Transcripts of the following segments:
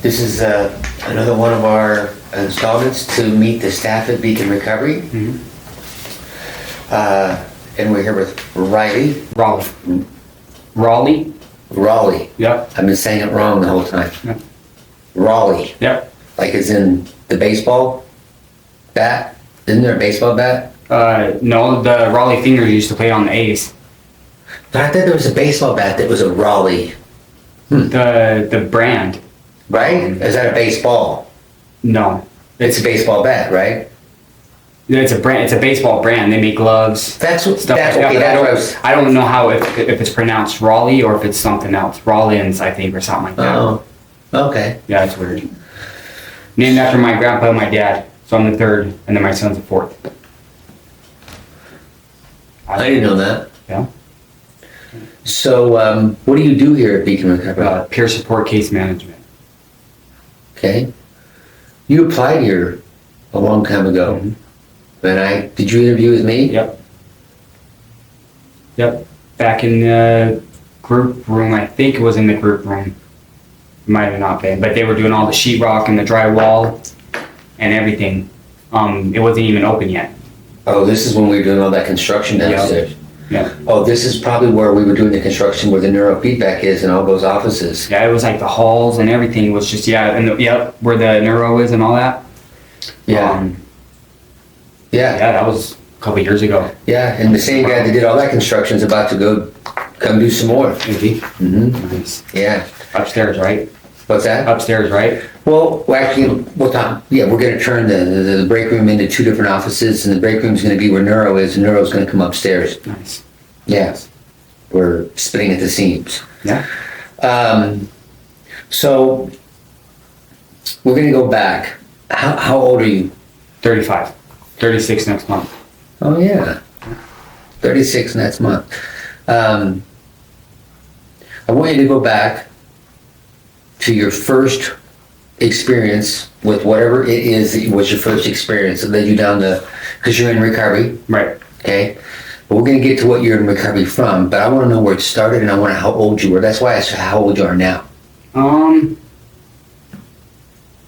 This is another one of our installments to meet the staff at Beacon Recovery. And we're here with Riley. Rollie. Yep. I've been saying it wrong the whole time. Yep. Rollie. Yep. Like as in the baseball bat? Isn't there a baseball bat? No, the Rollie Fingers used to play on the A's. But I thought there was a baseball bat that was a Rollie. The brand. Right? Is that a baseball? No. It's a baseball bat, right? It's a brand. It's a baseball brand. They make gloves. That's what. Stuff That's like okay. that. That's what I don't know how if it's pronounced Rollie or if it's something else. Rollins, I think, or something like that. Oh, okay. Yeah, it's weird. Named after my grandpa and my dad. So I'm the third, and then my son's the fourth. I didn't know that. Yeah. So, what do you do here at Beacon Recovery? Peer support case management. Okay. You applied here a long time ago. And did you interview with me? Yep. Back in the group room, I think it was in the group room. Might have not been, but they were doing all the sheetrock and the drywall and everything. It wasn't even open yet. Oh, this is when we were doing all that construction downstairs. Yeah. Oh, this is probably where we were doing the construction where the neurofeedback is and all those offices. Yeah, it was like the halls and everything was just, where the neuro is and all that. Yeah. Yeah, that was a couple years ago. Yeah, and the same guy that did all that construction is about to come do some more. Maybe. Nice. Yeah. Upstairs, right? What's that? Upstairs, right? Well, actually, we're going to turn the break room into two different offices, and the break room's going to be where neuro is, and neuro's going to come upstairs. Nice. Yeah. We're splitting at the seams. Yeah. So, we're going to go back. How old are you? 35. 36 next month. Oh, yeah. 36 next month. I want you to go back to your first experience with whatever it is that was your first experience that led you down because you're in recovery. Right. Okay. But we're going to get to what you're in recovery from, but I want to know where it started and I want to know how old you were. That's why I asked how old you are now.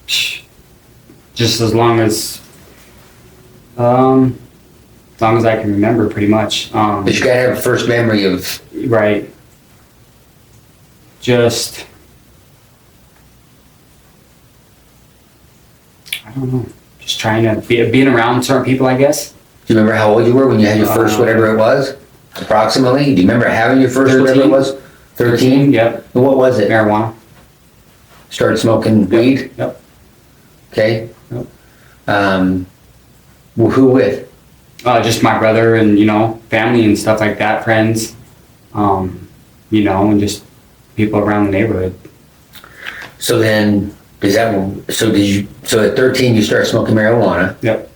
Just as long as I can remember, pretty much. But you got to have a first memory of... Right. Just... I don't know. Just trying to being around certain people, I guess. Do you remember how old you were when you had your first whatever it was? Approximately? Do you remember having your first 13. whatever it was? 13? Yep. And what was it? Marijuana. Started smoking weed? Yep. Okay. Yep. Well, who with? Just my brother and, family and stuff like that, friends. And just people around the neighborhood. So then, so at 13 you start smoking marijuana? Yep.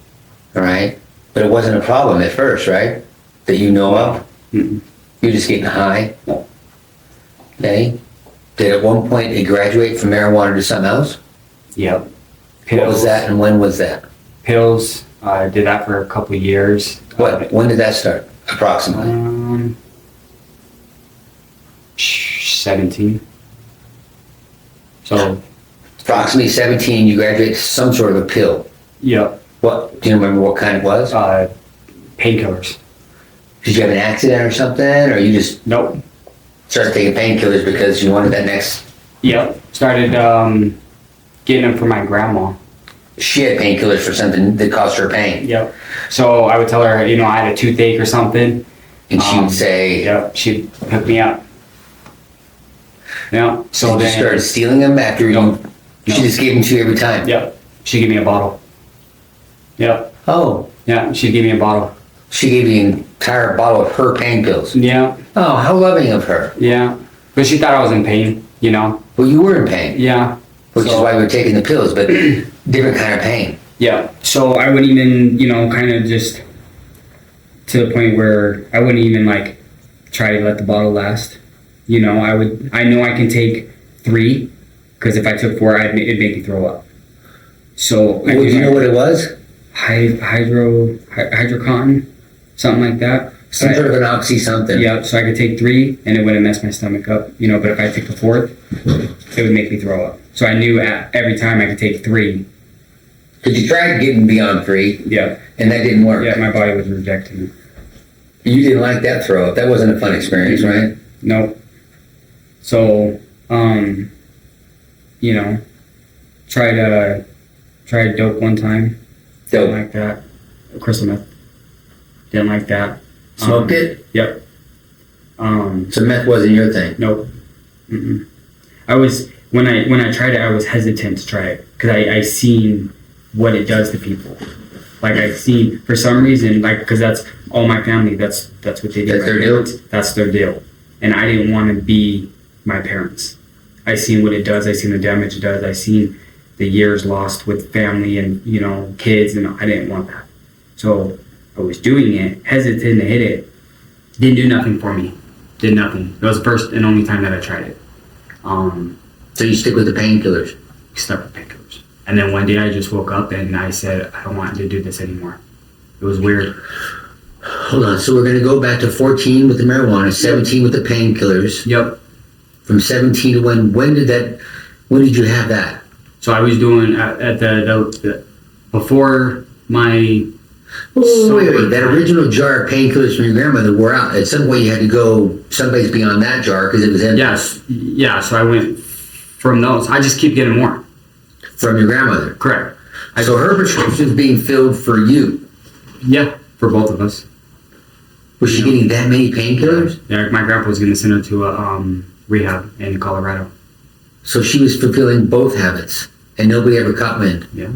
All right. But it wasn't a problem at first, right? That you know of? Mm-mm. You're just getting high? Yep. Okay. Did at one point it graduate from marijuana to something else? Yep. Pills. What was that and when was that? Pills. I did that for a couple of years. When did that start, approximately? 17. So... Approximately 17, you graduated some sort of a pill. Yep. What? Do you remember what kind it was? Painkillers. Did you have an accident or something, or you just Nope. started taking painkillers because you wanted that next? Yep. Started getting them for my grandma. She had painkillers for something that caused her pain. Yep. So I would tell her, I had a toothache or something. And she would say... Yep. She'd hook me up. Yeah. So then you started stealing them after you... She just gave them to you every time? Yep. She'd give me a bottle. Yep. Oh. Yeah, she'd give me a bottle. She gave you an entire bottle of her pain pills? Yeah. Oh, how loving of her. Yeah. But she thought I was in pain, Well, you were in pain. Yeah. Which is why we were taking the pills, but different kind of pain. Yeah. So I wouldn't even, kind of just to the point where I wouldn't even try to let the bottle last. I know I can take 3, because if I took 4, it'd make me throw up. So do you know what it was? Hydrocontin, something like that. Some sort of an oxy something. Yeah, so I could take 3 and it wouldn't mess my stomach up, you know, but if I took the 4th, it would make me throw up. So I knew every time I could take 3. Because you tried getting beyond 3. Yeah. And that didn't work. Yeah, my body was rejecting it. You didn't like that throw up. That wasn't a fun experience, right? Nope. So, you know, tried dope one time. Didn't like that. Crystal meth. Didn't like that. Smoked it? Yep. So meth wasn't your thing? Nope. Mm-mm. When I tried it, I was hesitant to try it because I seen what it does to people. Like I seen, for some reason, like, because that's all my family. That's what they do. That's their deal. That's their deal, and I didn't want to be my parents. I seen what it does. I seen the damage it does. I seen the years lost with family and, you know, kids, and I didn't want that. So I was doing it, hesitant to hit it. Didn't do nothing for me. Did nothing. It was the first and only time that I tried it. So you stick with the painkillers? Stuck with painkillers. And then one day I just woke up and I said, I don't want to do this anymore. It was weird. Hold on. So we're going to go back to 14 with the marijuana, 17 with the painkillers. Yep. From 17 to when did you have that? So I was doing at the before my... Wait. That original jar of painkillers from your grandmother wore out. At some point you had to go someplace beyond that jar because it was empty. Yes. Yeah, so I went from those. I just keep getting more. From your grandmother? Correct. So her prescription's being filled for you? Yeah, for both of us. Was she getting that many painkillers? Yeah, my grandpa was going to send her to a rehab in Colorado. So she was fulfilling both habits, and nobody ever caught wind? Yeah.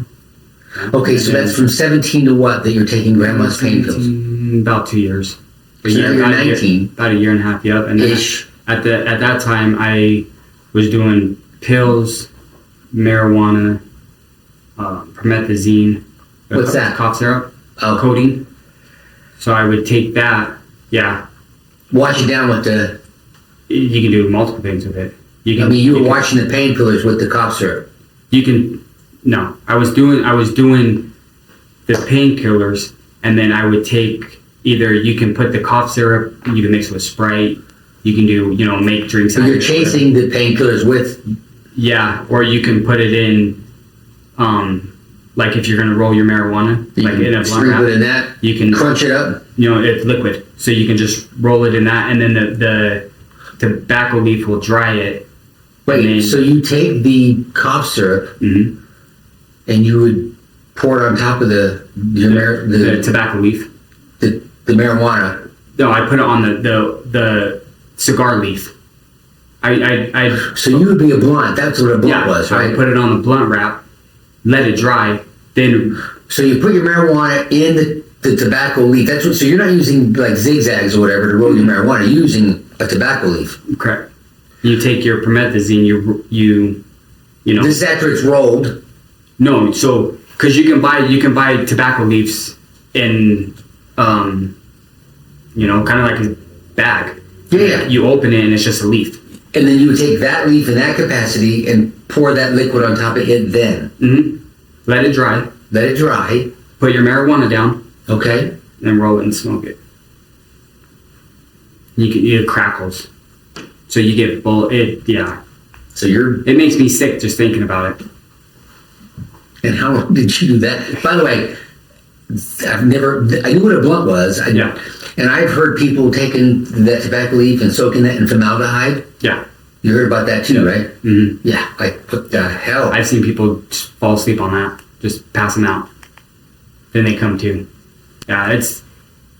Okay, so that's from 17 to what that you're taking grandma's painkillers? About 2 years. So now you're 19. About a year and a half, yep. And then Ish. at that time, I was doing pills, marijuana, promethazine. What's that? Cough syrup. Oh. Codeine. So I would take that. Yeah. Wash it down with the... You can do multiple things with it. You were washing the painkillers with the cough syrup. You can... No. I was doing the painkillers, and then I would take either... You can put the cough syrup, you can mix it with Sprite, you can do, you know, make drinks. So you're chasing the painkillers with... Yeah, or you can put it in... like if you're going to roll your marijuana, like in a blunt wrap, in that, you can crunch it up. You know, it's liquid, so you can just roll it in that, and then the tobacco leaf will dry it. Wait, so you take the cough syrup, and you would pour it on top of the tobacco leaf, the marijuana. No, I put it on the cigar leaf. So you would be a blunt. That's what a blunt was, right? I put it on the blunt wrap, let it dry, then... So you put your marijuana in the tobacco leaf. That's what. So you're not using like zigzags or whatever to roll your marijuana. You're using a tobacco leaf. Correct. You take your promethazine, you know... This is after it's rolled. No, so... Because you can buy tobacco leaves in, you know, kind of like a bag. Yeah. You open it and it's just a leaf. And then you would take that leaf in that capacity and pour that liquid on top of it then. Let it dry. Let it dry. Put your marijuana down. Okay. And roll it and smoke it. It crackles. So you get yeah. So it makes me sick just thinking about it. And how long did you do that? By the way, I knew what a blunt was. And I've heard people taking that tobacco leaf and soaking that in formaldehyde. Yeah. You heard about that too, right? Mm-hmm. Yeah. Like, what the hell? I've seen people just fall asleep on that. Just pass them out. Then they come to. Yeah,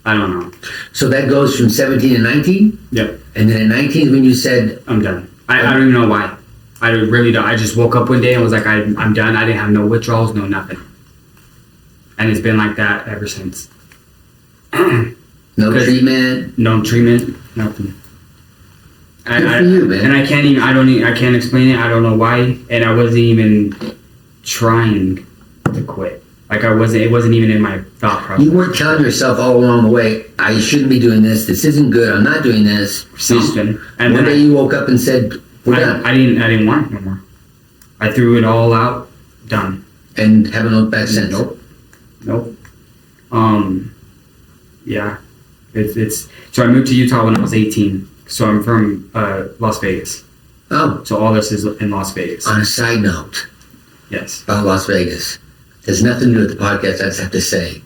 I don't know. So that goes from 17 to 19? Yep. And then at 19 is when you said... I'm done. I don't even know why. I really don't. I just woke up one day and was like, I'm done. I didn't have no withdrawals, no nothing. And it's been like that ever since. No treatment? No treatment, nothing. Good for you, man. And I can't explain it. I don't know why. And I wasn't even trying to quit. Like it wasn't even in my thought process. You weren't telling yourself all along the way, I shouldn't be doing this. This isn't good. I'm not doing this. Something. And one day you woke up and said, we're done. I didn't want it no more. I threw it all out. Done. And haven't looked back since? Nope. Yeah. It's so I moved to Utah when I was 18. So I'm from Las Vegas. Oh, So all this is in Las Vegas. on a side note Yes. about Las Vegas, there's nothing to do with the podcast. I just have to say,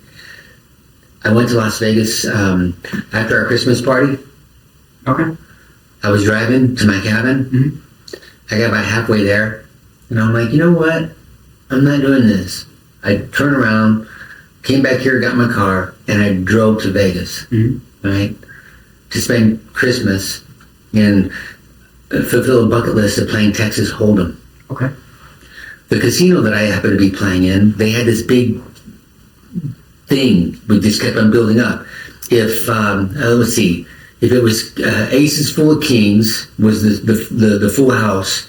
I went to Las Vegas after our Christmas party. Okay. I was driving to my cabin. Mhm. I got about halfway there, and I'm like, you know what? I'm not doing this. I turned around, came back here, got my car, and I drove to Vegas, right, to spend Christmas and fulfill a bucket list of playing Texas Hold'em. Okay. The casino that I happened to be playing in, they had this big thing we just kept on building up. If let's see, if it was aces full of kings was the full house,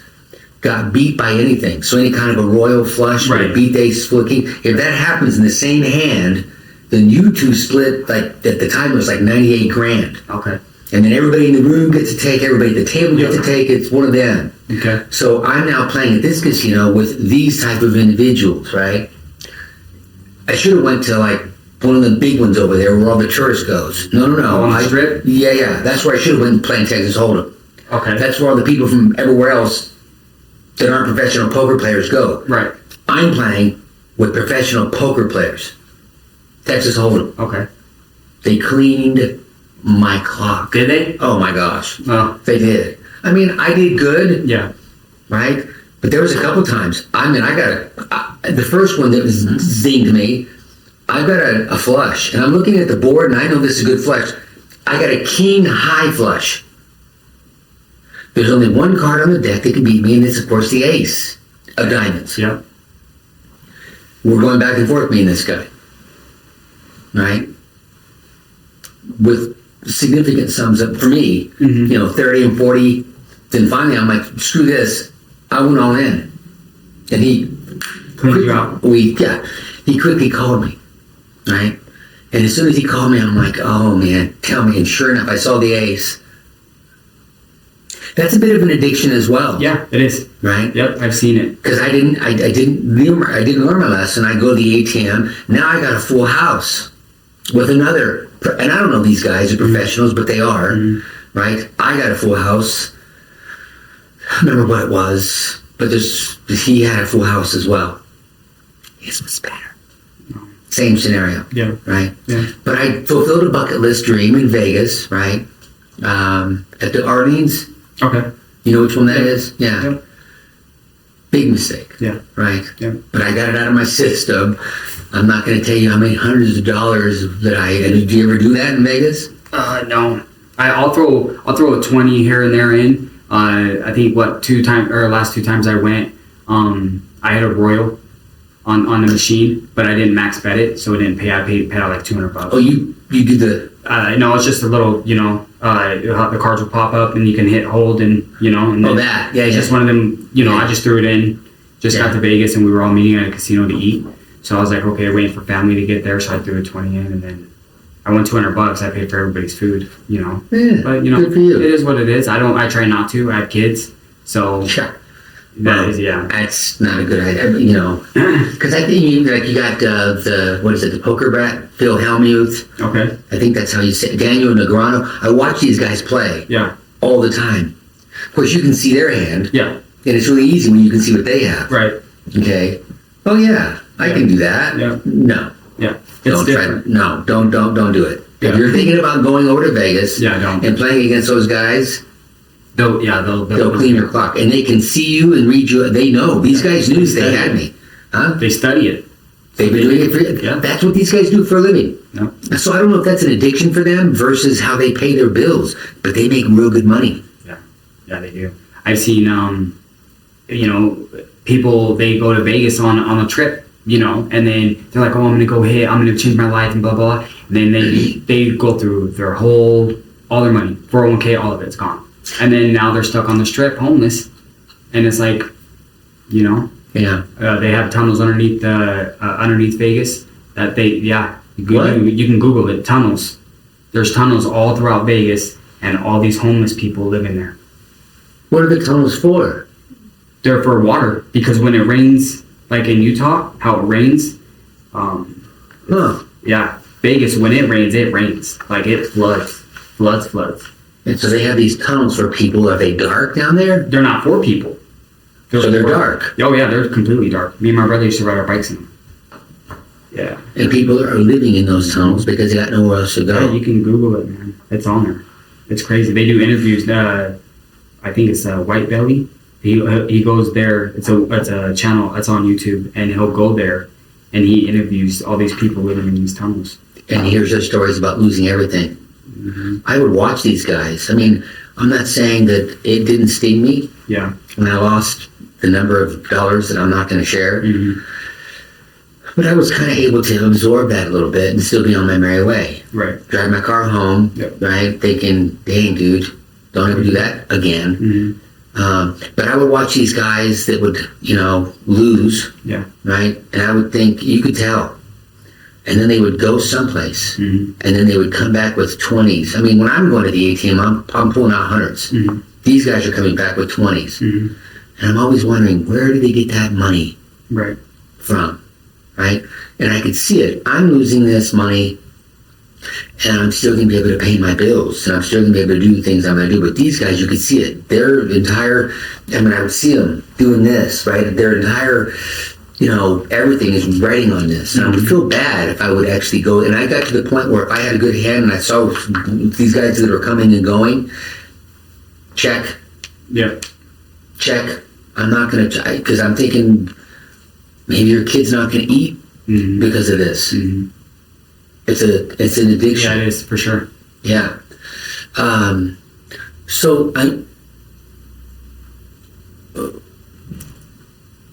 got beat by anything, so any kind of a royal flush Right. or beat the aces full of king, if that happens in the same hand, then you two split, like at the time it was like 98 grand, Okay. and then everybody in the room gets to take, everybody at the table gets to take, it's one of them. Okay. So I'm now playing at this casino with these type of individuals, right? I should have went to like one of the big ones over there where all the tourists goes. No. On the strip? Yeah. That's where I should have went playing Texas Hold'em. Okay. That's where all the people from everywhere else that aren't professional poker players go. Right. I'm playing with professional poker players. Texas Hold'em. Okay. They cleaned my clock. Did they? Oh my gosh. Oh. They did. I mean, I did good. Yeah. Right? But there was a couple times. I mean, I got the first one that was zinged me. I got a flush, and I'm looking at the board, and I know this is a good flush. I got a king high flush. There's only one card on the deck that can beat me, and it's of course the ace of diamonds. Yeah. We're going back and forth, me and this guy. Right? With significant sums up for me, 30 and 40. Then finally, I'm like, screw this. I went all in. And he Cleaned you out. He quickly called me, right? And as soon as he called me, I'm like, oh man, tell me. And sure enough, I saw the ace. That's a bit of an addiction as well. Yeah, it is. Right? Yep, I've seen it. Because I didn't learn my lesson. I go to the ATM. Now I got a full house with another, and I don't know these guys are professionals, but they are, right? I got a full house. I don't remember what it was, but he had a full house as well. His was better. Same scenario. Yeah. Right? Yeah. But I fulfilled a bucket list dream in Vegas, right? At the Arlene's. Okay. You know which one that is? Yeah. Yeah. Big mistake. Yeah. Right? Yeah. But I got it out of my system. I'm not going to tell you how many hundreds of dollars that did you ever do that in Vegas? No. I'll throw a 20 here and there in. I think last 2 times I went, I had a royal on the machine, but I didn't max bet it, so it didn't pay. I paid out like $200. Oh, you did the... No, it's just a little, the cards will pop up and you can hit hold and, and then that. Yeah, it's just one of them, I just threw it in, got to Vegas and we were all meeting at a casino to eat. So I was like, okay, waiting for family to get there, so I threw a 20 in and then I won $200. I paid for everybody's food, Yeah, But, good for you. it is what it is. I try not to. I have kids, so that is, yeah. That's not a good idea, because I think you got the poker brat, Phil Hellmuth. Okay. I think that's how you say it. Daniel Negreanu. I watch these guys play all the time. Of course, you can see their hand. Yeah. And it's really easy when you can see what they have. Right. Okay. Oh yeah, I can do that. Yeah. No. Yeah. Don't try. No. Don't do it. Yeah. If you're thinking about going over to Vegas, don't. and playing against those guys, They'll clean your clock, and they can see you and read you. They know. These guys knew they had me. Huh? They study it. They've been doing it for. Yeah. That's what these guys do for a living. No. So I don't know if that's an addiction for them versus how they pay their bills, but they make real good money. Yeah, they do. I've seen, people, they go to Vegas on a trip, and then they're like, oh, I'm going to change my life and blah, blah, blah. And then they go through their all their money, 401k, all of it's gone. And then now they're stuck on the strip, homeless. And it's like, Yeah. they have tunnels underneath Vegas that you can Google it, tunnels. There's tunnels all throughout Vegas and all these homeless people live in there. What are the tunnels for? They're for water, because when it rains, like in Utah, how it rains, Huh. yeah, Vegas, when it rains. Like, it floods. And so they have these tunnels for people. Are they dark down there? They're not for people. So they're dark. Oh yeah, they're completely dark. Me and my brother used to ride our bikes in them. Yeah. And people are living in those tunnels because they got nowhere else to go. Yeah, you can Google it, man. It's on there. It's crazy. They do interviews. I think it's White Belly. He goes there. It's a channel. It's on YouTube, and he'll go there, and he interviews all these people living in these tunnels. And he hears their stories about losing everything. Mm-hmm. I would watch these guys. I mean, I'm not saying that it didn't sting me. Yeah. When I lost the number of dollars that I'm not going to share. Mm-hmm. But I was kind of able to absorb that a little bit and still be on my merry way. Right. Drive my car home, Yep. right? Thinking, dang, dude, don't ever do that again. Mm-hmm. But I would watch these guys that would, lose, Yeah. right? And I would think, you could tell. And then they would go someplace, Mm-hmm. and then they would come back with 20s. I mean, when I'm going to the ATM, I'm pulling out 100s. Mm-hmm. These guys are coming back with 20s. Mm-hmm. And I'm always wondering, where do they get that money Right. from, right? And I could see it. I'm losing this money, and I'm still going to be able to pay my bills, and I'm still going to be able to do the things I'm going to do. But these guys, you could see it. Their entire, I would see them doing this, right? Their entire, everything is writing on this. And I would feel bad if I would actually go. And I got to the point where if I had a good hand and I saw these guys that are coming and going, check. Yeah. Check. I'm not going to, because I'm thinking maybe your kid's not going to eat Mm-hmm. because of this. Mm-hmm. It's an addiction. Yeah, it is, for sure. Yeah. So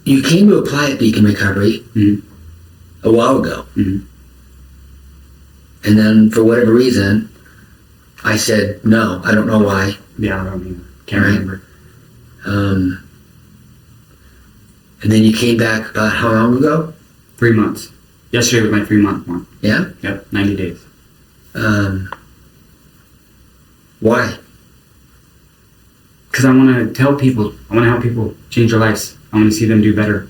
you came to apply at Beacon Recovery Mm-hmm. a while ago. Mm-hmm. And then for whatever reason, I said, no, I don't know why. Yeah, I don't even, can't Right. remember. And then you came back about how long ago? 3 months. Yesterday was my 3-month one. Yeah? Yep, 90 days. Why? Because I want to tell people, I want to help people change their lives. I want to see them do better.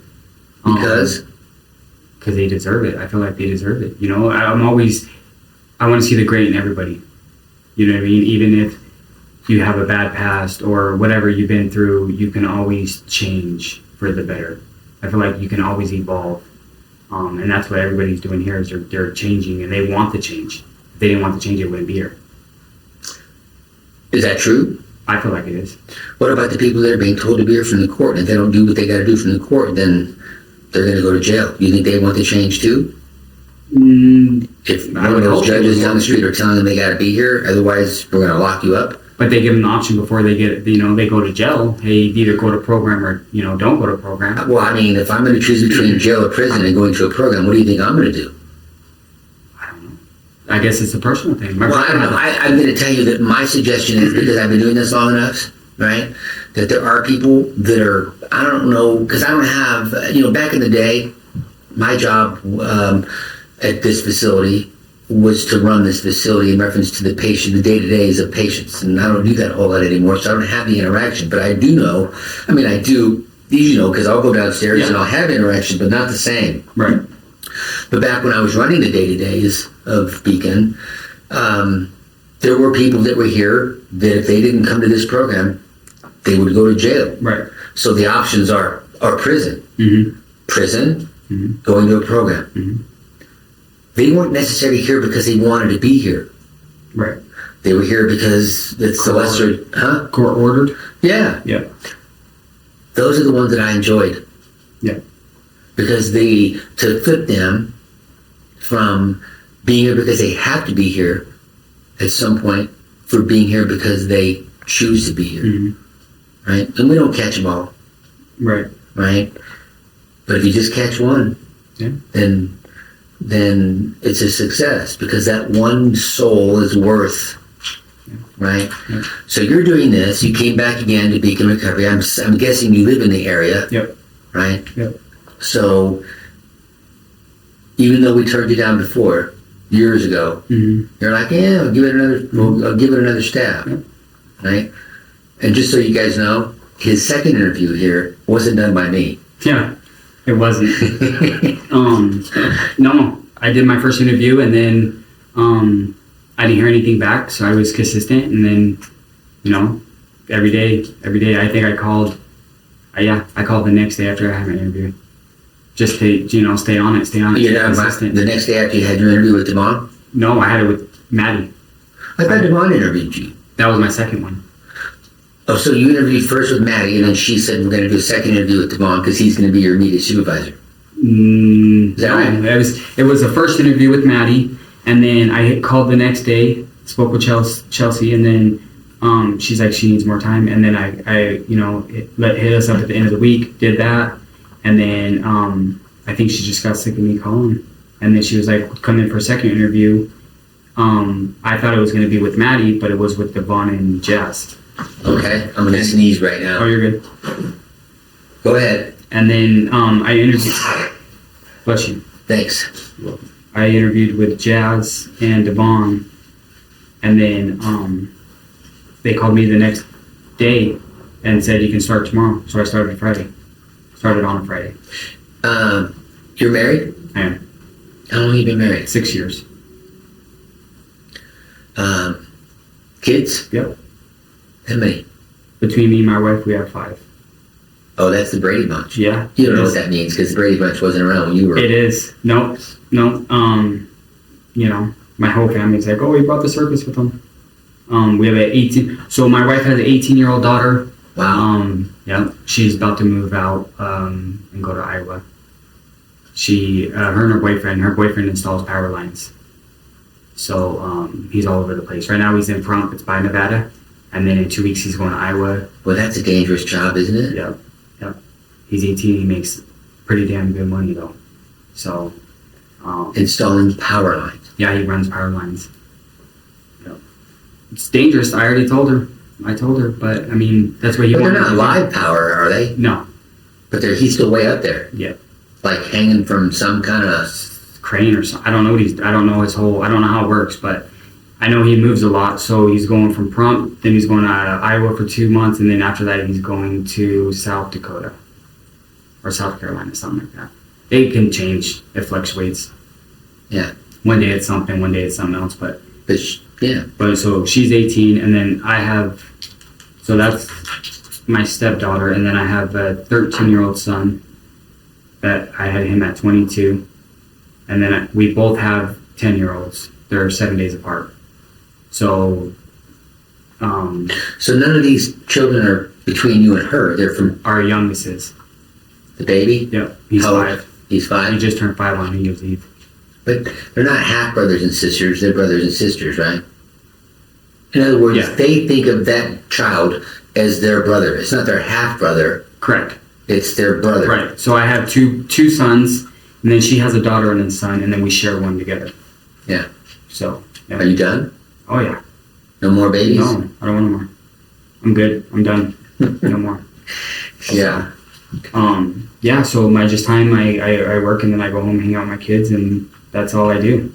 Because? Because they deserve it. I feel like they deserve it. I want to see the great in everybody. You know what I mean? Even if you have a bad past or whatever you've been through, you can always change for the better. I feel like you can always evolve. And that's what everybody's doing here is they're changing and they want to change. If they didn't want to change, it wouldn't be here. Is that true? I feel like it is. What about the people that are being told to be here from the court? And if they don't do what they got to do from the court, then they're going to go to jail. You think they want to change too? If I one of would those hope judges they down the would. street are telling them they got to be here, otherwise we're going to lock you up. But they give them the option before they get, they go to jail. Hey, either go to program or, don't go to program. Well, I mean, if I'm going to choose between jail or prison and going to a program, what do you think I'm going to do? I don't know. I guess it's a personal thing. Well, I don't know. I'm going to tell you that my suggestion is, because I've been doing this long enough, right, that there are people that are, I don't know, because I don't have, back in the day, my job at this facility was to run this facility in reference to the patient, the day-to-days of patients. And I don't do that a whole lot anymore, so I don't have the interaction. But I do know, I do, because I'll go downstairs and I'll have interaction, but not the same. Right. But back when I was running the day-to-days of Beacon, there were people that were here that if they didn't come to this program, they would go to jail. Right. So the options are prison. Mm-hmm. Prison, Mm-hmm. going to a program. Mm-hmm. They weren't necessarily here because they wanted to be here. Right. They were here because it's the lesser, Court ordered? Yeah. Yeah. Those are the ones that I enjoyed. Yeah. Because to flip them from being here because they have to be here at some point for being here because they choose to be here. Mm-hmm. Right? And we don't catch them all. Right. Right? But if you just catch one, then it's a success because that one soul is worth, right? Yeah. So you're doing this. You came back again to Beacon Recovery. I'm guessing you live in the area, Yep. right? Yep. So even though we turned you down before, years ago, Mm-hmm. you're like, yeah, I'll give it another stab, Yep. right? And just so you guys know, his second interview here wasn't done by me. Yeah. It wasn't. No, I did my first interview and then I didn't hear anything back, so I was consistent, and then, every day, I think I called. I called the next day after I had my interview, just to stay on it, You're not consistent. The next day after you had your interview with Devon? No, I had it with Maddie. I thought Devon interviewed you. That was my second one. Oh, so you interviewed first with Maddie, and then she said we're going to do a second interview with Devon because he's going to be your immediate supervisor. Is that right? It was the first interview with Maddie, and then I called the next day, spoke with Chelsea, and then she's like she needs more time, and then I hit us up at the end of the week, did that, and then I think she just got sick of me calling, and then she was like, come in for a second interview. I thought it was going to be with Maddie, but it was with Devon and Jess. Okay, I'm going to sneeze right now. Oh, you're good. Go ahead. And then I interviewed. Bless you. Thanks. I interviewed with Jazz and Devon, and then they called me the next day and said you can start tomorrow. So I started Friday. Started on a Friday. You're married? I am. How long have you been married? 6 years. Kids? Yep. How many? Between me and my wife, we have 5. Oh, that's the Brady Bunch. Yeah. You don't know what that means because the Brady Bunch wasn't around when you were. It is. No. My whole family's like, oh, he brought the circus with him. We have an 18. So my wife has an 18-year-old daughter. Wow. Yeah. She's about to move out and go to Iowa. Her and her boyfriend installs power lines. So he's all over the place. Right now he's in Pahrump. It's by Nevada. And then in 2 weeks he's going to Iowa. Well, that's a dangerous job, isn't it? Yep. He's 18. He makes pretty damn good money though. So. Installing power lines. Yeah, he runs power lines. Yep. It's dangerous. I already told her. But I mean, that's what he wanted. They're not live power, are they? No. But he's still way up there. Yeah. Like hanging from some kind of crane or something. I don't know how it works, but I know he moves a lot. So he's going from Pahrump, then he's going to Iowa for 2 months, and then after that he's going to South Dakota or South Carolina, something like that. It can change. It fluctuates. Yeah. One day it's something, one day it's something else, but yeah. But so she's 18, and then so that's my stepdaughter, and then I have a 13-year-old son that I had him at 22, and then we both have 10-year-olds. They're 7 days apart. So So none of these children are between you and her. They're from our youngest is the baby. Yep, he's 5. He's 5. He just turned 5 on New Year's Eve. But they're not half brothers and sisters. They're brothers and sisters, right? In other words, They think of that child as their brother. It's not their half brother. Correct. It's their brother. Right. So I have two sons, and then she has a daughter and a son, and then we share one together. Yeah. So. Yeah. Are you done? Oh yeah. No more babies? No, I don't want no more. I'm good. I'm done. No more. Yeah. Yeah. So my time I work, and then I go home, hang out with my kids, and that's all I do.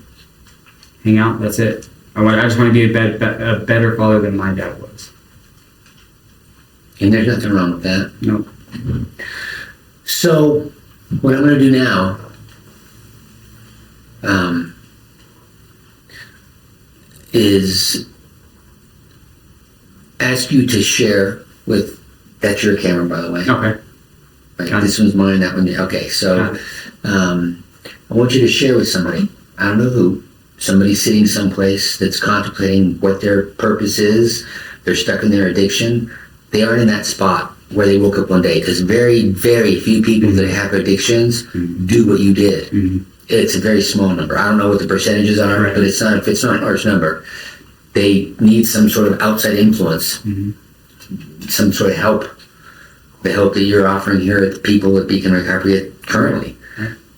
Hang out. That's it. I just want to be a better father than my dad was. And there's nothing wrong with that. Nope. So, what I'm going to do now, is ask you to share with. That's your camera, by the way. Okay. Right, this one's mine. That one. Okay. So, I want you to share with somebody. I don't know who. Somebody sitting someplace that's contemplating what their purpose is. They're stuck in their addiction. They aren't in that spot where they woke up one day, because very, very few people that have addictions do what you did. Mm-hmm. It's a very small number. I don't know what the percentages are, but it's not a large number. They need some sort of outside influence, some sort of help. The help that you're offering here at the people at Beacon Recovery currently.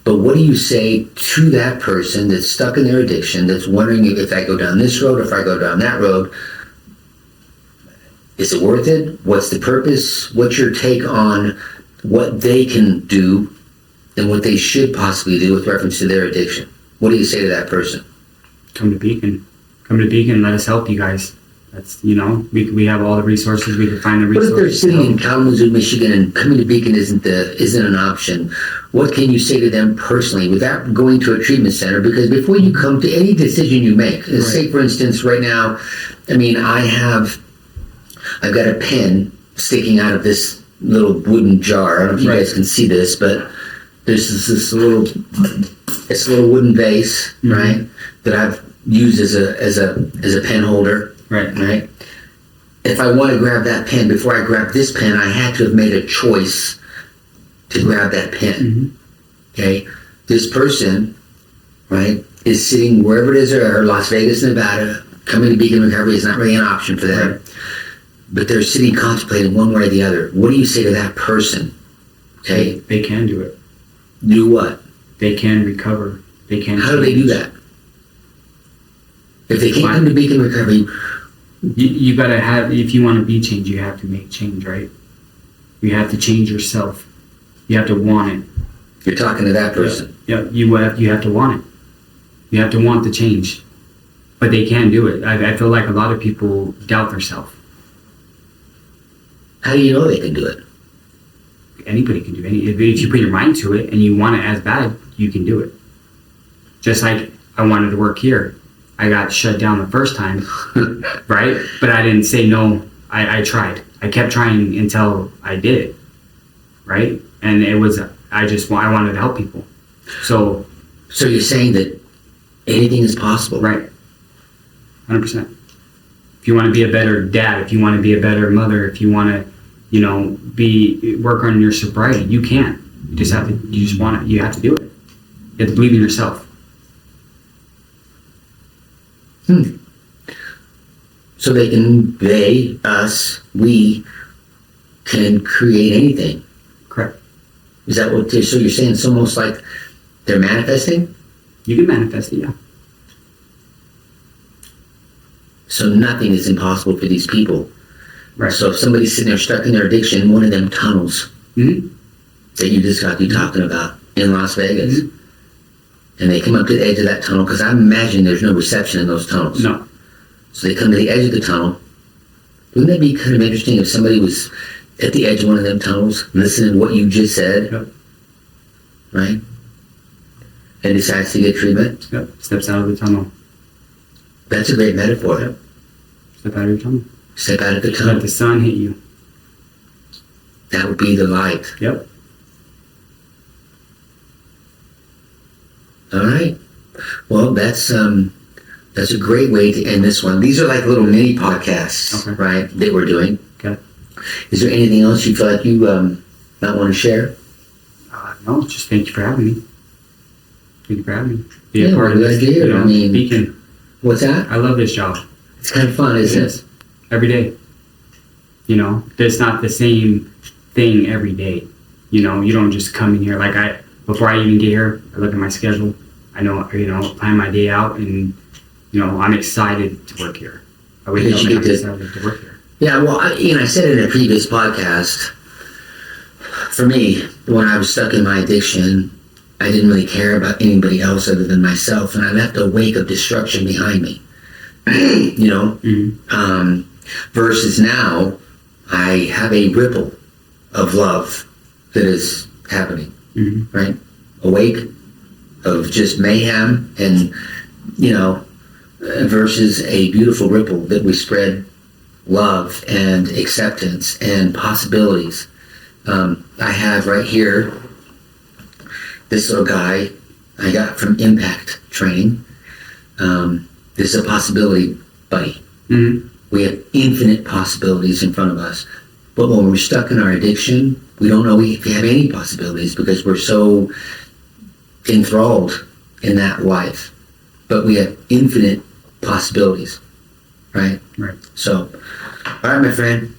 But what do you say to that person that's stuck in their addiction, that's wondering if I go down this road, if I go down that road, is it worth it? What's the purpose? What's your take on what they can do and what they should possibly do with reference to their addiction? What do you say to that person? Come to Beacon. Come to Beacon and let us help you guys. That's, we have all the resources. We can find the What if resources. they're sitting in Kalamazoo, Michigan, and coming to Beacon isn't an option? What can you say to them personally without going to a treatment center? Because before you come to any decision you make, say for instance, right now, I mean, I've got a pen sticking out of this little wooden jar. I don't know if you guys can see this, but there's this little wooden vase, right, that I've used as a pen holder, right. If I want to grab that pen, before I grab this pen, I had to have made a choice to grab that pen. Okay, this person, right, is sitting wherever it is, or Las Vegas, Nevada. Coming to Beacon Recovery is not really an option for them. Right. But they're sitting contemplating one way or the other. What do you say to that person? Okay, they can do it. Do what? They can recover. They can. How do they do that? If they can't come to Beacon Recovery, you gotta have. If you want to be changed, you have to make change, right? You have to change yourself. You have to want it. You're talking to that person. Yeah, you have to want it. You have to want the change, but they can do it. I feel like a lot of people doubt themselves. How do you know they can do it? Anybody can do it. If you put your mind to it and you want it as bad, you can do it. Just like I wanted to work here. I got shut down the first time, right? But I didn't say no. I tried. I kept trying until I did it, right? And it was, I wanted to help people. So you're saying that anything is possible? Right. 100%. If you want to be a better dad, if you want to be a better mother, if you want to, work on your sobriety, you can. You just have to do it. You have to believe in yourself. So we can create anything. Correct. Is that what? So you're saying it's almost like they're manifesting? You can manifest it, yeah. So nothing is impossible for these people. Right. So if somebody's sitting there stuck in their addiction, one of them tunnels that you just got you talking about in Las Vegas, and they come up to the edge of that tunnel, because I imagine there's no reception in those tunnels. No. So they come to the edge of the tunnel. Wouldn't that be kind of interesting if somebody was at the edge of one of them tunnels, listening to what you just said, right? And decides to get treatment? Yep. Steps out of the tunnel. That's a great metaphor. Yep. Step out of your tunnel. Step out of the tunnel. Let the sun hit you. That would be the light. Yep. All right. Well, that's a great way to end this one. These are like little mini podcasts, right, that we're doing. Okay. Is there anything else you feel like you might want to share? No, just thank you for having me. Thank you for having me. Be a part of this. Beacon. What's that? I love this job. It's kind of fun, isn't it? Every day. It's not the same thing every day. You don't just come in here. Before I even get here, I look at my schedule. I know, plan my day out, and, I'm excited to work here. I wake up and I'm excited to work here. Yeah, well, I said it in a previous podcast. For me, when I was stuck in my addiction, I didn't really care about anybody else other than myself, and I left a wake of destruction behind me. Versus now, I have a ripple of love that is happening, right? A wake of just mayhem, and versus a beautiful ripple that we spread love and acceptance and possibilities. I have right here this little guy I got from Impact Training. This is a possibility buddy. We have infinite possibilities in front of us. But when we're stuck in our addiction, we don't know if we have any possibilities, because we're so enthralled in that life. But we have infinite possibilities, right? Right. So, all right, my friend.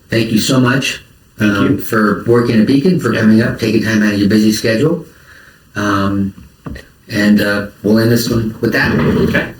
Thank you so much Thank you for working at Beacon, for coming up, taking time out of your busy schedule. And we'll end this one with that. Okay.